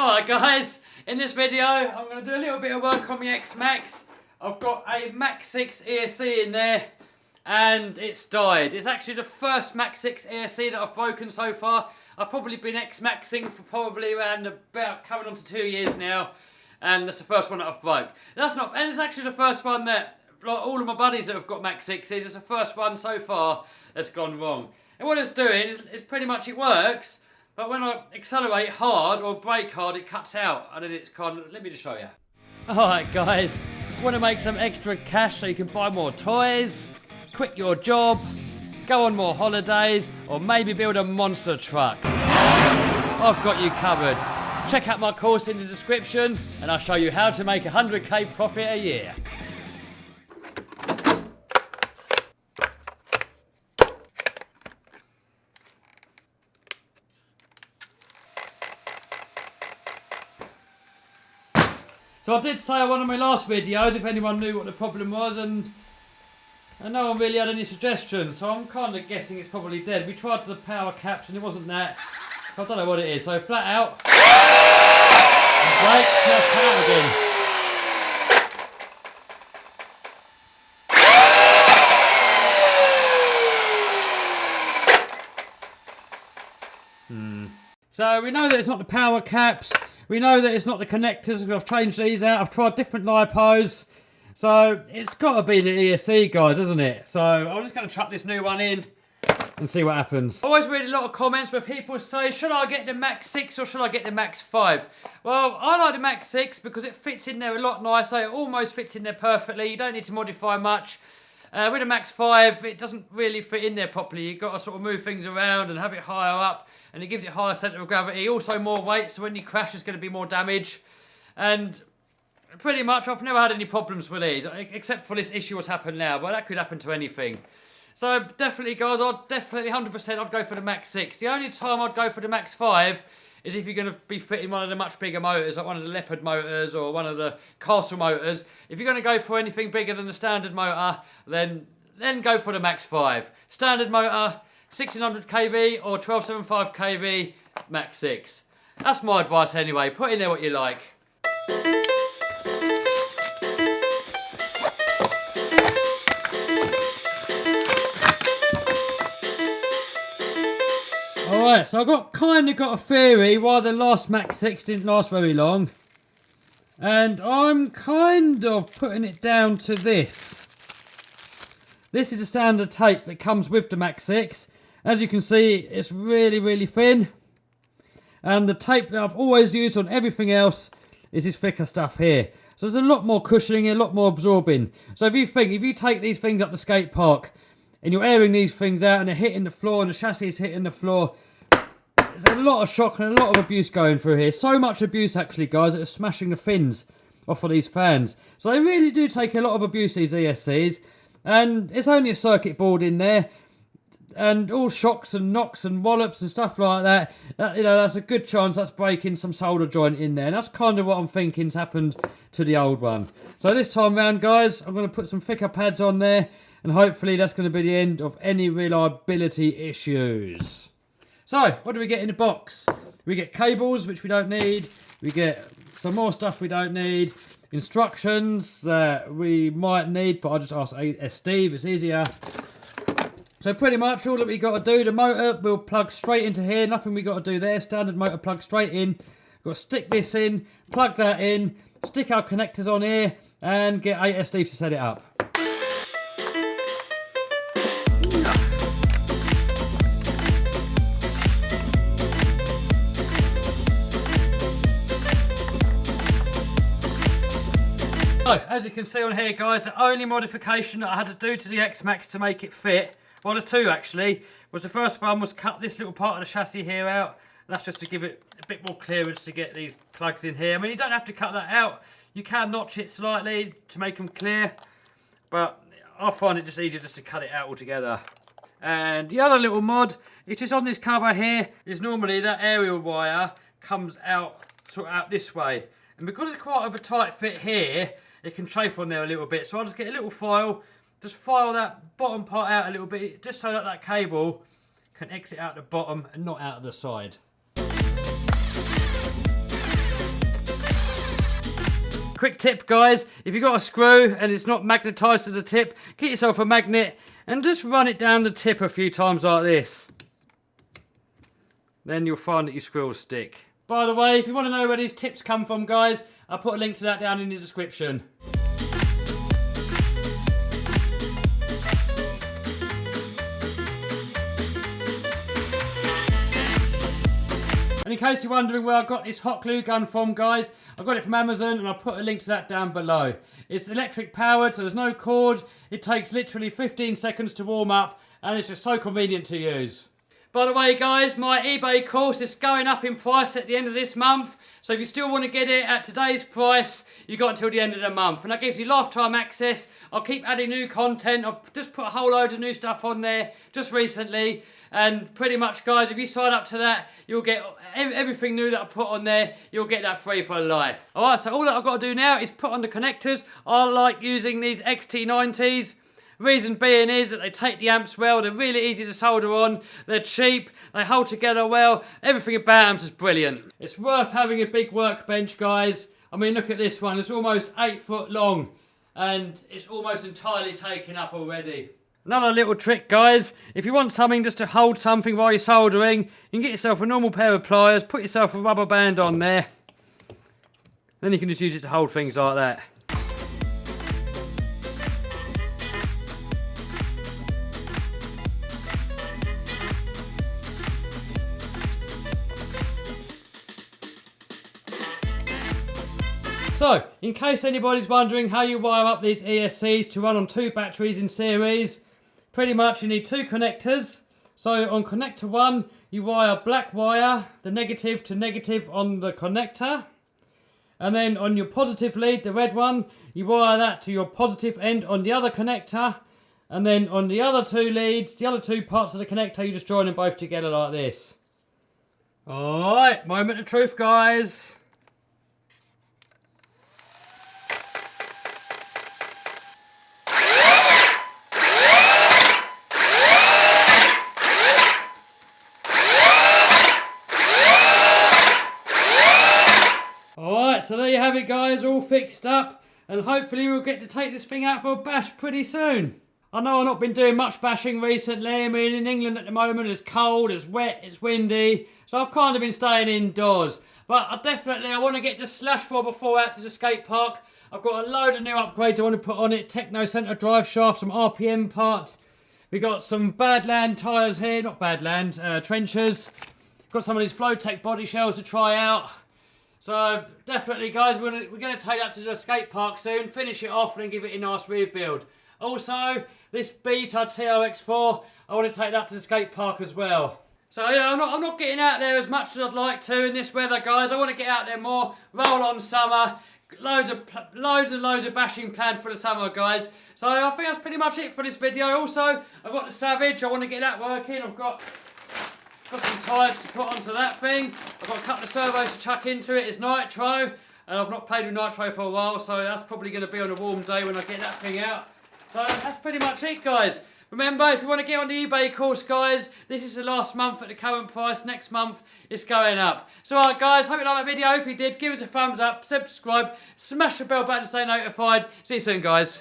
Alright guys, in this video I'm going to do a little bit of work on my X-Max. I've got a Max 6 ESC in there and it's died. It's actually the first Max 6 ESC that I've broken so far. I've probably been X-Maxing for probably around about coming on to 2 years now, and that's the first one that I've broke. And it's actually the first one that, like all of my buddies that have got Max 6s, it's the first one so far that's gone wrong. And what it's doing is pretty much it works, but when I accelerate hard or brake hard, it cuts out, and then it's kind of, let me just show you. Alright guys, want to make some extra cash so you can buy more toys, quit your job, go on more holidays, or maybe build a monster truck? I've got you covered. Check out my course in the description and I'll show you how to make 100k profit a year. So I did say on one of my last videos if anyone knew what the problem was, and no one really had any suggestions, so I'm kind of guessing it's probably dead. We tried the power caps and it wasn't that. I don't know what it is. So flat out. Brake, now power again. So we know that it's not the power caps. We know that it's not the connectors. I've changed these out. I've tried different lipos. So it's got to be the ESC, guys, isn't it? So I'm just going to chuck this new one in and see what happens. I always read a lot of comments where people say, should I get the Max 6 or should I get the Max 5? Well, I like the Max 6 because it fits in there a lot nicer. It almost fits in there perfectly. You don't need to modify much. With a Max 5, it doesn't really fit in there properly. You've got to sort of move things around and have it higher up, and it gives it higher centre of gravity. Also more weight, so when you crash, there's going to be more damage. And pretty much, I've never had any problems with these, except for this issue what's happened now, but that could happen to anything. So definitely, guys, I'd definitely 100% I'd go for the Max 6. The only time I'd go for the Max 5 is if you're going to be fitting one of the much bigger motors, like one of the Leopard motors or one of the Castle motors. If you're going to go for anything bigger than the standard motor, then go for the Max 5. Standard motor, 1600 kV or 1275 kV, Max 6. That's my advice anyway. Put in there what you like. Alright, so I've kind of got a theory why the last Max 6 didn't last very long. And I'm kind of putting it down to this. This is a standard tape that comes with the Max 6. As you can see, it's really, really thin. And the tape that I've always used on everything else is this thicker stuff here. So there's a lot more cushioning, a lot more absorbing. So if you take these things up the skate park and you're airing these things out and they're hitting the floor and the chassis is hitting the floor, there's a lot of shock and a lot of abuse going through here. So much abuse actually, guys, that are smashing the fins off of these fans. So they really do take a lot of abuse, these ESCs. And it's only a circuit board in there. And all shocks and knocks and wallops and stuff like that, that's a good chance that's breaking some solder joint in there. And that's kind of what I'm thinking's happened to the old one. So this time round, guys, I'm going to put some thicker pads on there. And hopefully that's going to be the end of any reliability issues. So, what do we get in the box? We get cables, which we don't need. We get some more stuff we don't need. Instructions that we might need, but I'll just ask Steve, it's easier. So pretty much all that we got to do, the motor will plug straight into here. Nothing we got to do there. Standard motor plug straight in. Got to stick this in, plug that in, stick our connectors on here, and get Steve to set it up. So, as you can see on here, guys, the only modification that I had to do to the X-Max to make it fit, well, there's two actually, was the first one was cut this little part of the chassis here out. That's just to give it a bit more clearance to get these plugs in here. I mean, you don't have to cut that out. You can notch it slightly to make them clear, but I find it just easier just to cut it out altogether. And the other little mod, it's just on this cover here, is normally that aerial wire comes out sort of out this way. And because it's quite of a tight fit here, it can chafe on there a little bit. So I'll just get a little file, just file that bottom part out a little bit, just so that that cable can exit out the bottom and not out of the side. quick tip, guys. If you've got a screw and it's not magnetised to the tip, get yourself a magnet and just run it down the tip a few times like this. Then you'll find that your screw will stick. By the way, if you want to know where these tips come from, guys, I'll put a link to that down in the description. And in case you're wondering where I got this hot glue gun from, guys, I got it from Amazon and I'll put a link to that down below. It's electric powered, so there's no cord. It takes literally 15 seconds to warm up and it's just so convenient to use. By the way, guys, my eBay course is going up in price at the end of this month. So if you still want to get it at today's price, you've got until the end of the month. And that gives you lifetime access. I'll keep adding new content. I've just put a whole load of new stuff on there just recently. And pretty much, guys, if you sign up to that, you'll get everything new that I put on there. You'll get that free for life. Alright, so all that I've got to do now is put on the connectors. I like using these XT90s. Reason being is that they take the amps well, they're really easy to solder on, they're cheap, they hold together well, everything about them is brilliant. It's worth having a big workbench, guys. I mean, look at this one, it's almost 8 foot long and it's almost entirely taken up already. Another little trick, guys, if you want something just to hold something while you're soldering, you can get yourself a normal pair of pliers, put yourself a rubber band on there, then you can just use it to hold things like that. So, in case anybody's wondering how you wire up these ESCs to run on 2 batteries in series, pretty much you need 2 connectors. So on connector 1, you wire black wire, the negative to negative on the connector. And then on your positive lead, the red one, you wire that to your positive end on the other connector. And then on the other 2 leads, the other 2 parts of the connector, you just join them both together like this. Alright, moment of truth, guys. So there you have it, guys, all fixed up, and hopefully we'll get to take this thing out for a bash pretty soon. I know I've not been doing much bashing recently. I mean, in England at the moment it's cold, it's wet, it's windy, so I've kind of been staying indoors. But I want to get the slash rubber 4 out to the skate park. I've got a load of new upgrades I want to put on it, techno centre drive shaft, some RPM parts. We got some Badland tyres here, not Badland, trenchers. Got some of these Flowtech body shells to try out. So definitely, guys, we're going to take that to the skate park soon, finish it off and then give it a nice rebuild. Also, this Beta TRX4, I want to take that to the skate park as well. So yeah, I'm not getting out there as much as I'd like to in this weather, guys. I want to get out there more, roll on summer, loads of bashing planned for the summer, guys. So I think that's pretty much it for this video. Also, I've got the Savage, I want to get that working. I've got some tyres to put onto that thing. I've got a couple of servos to chuck into it. It's nitro, and I've not played with nitro for a while, so that's probably going to be on a warm day when I get that thing out. So that's pretty much it, guys. Remember, if you want to get on the eBay course, guys, this is the last month at the current price. Next month, it's going up. So, alright, guys, hope you liked that video. If you did, give us a thumbs up, subscribe, smash the bell button to stay notified. See you soon, guys.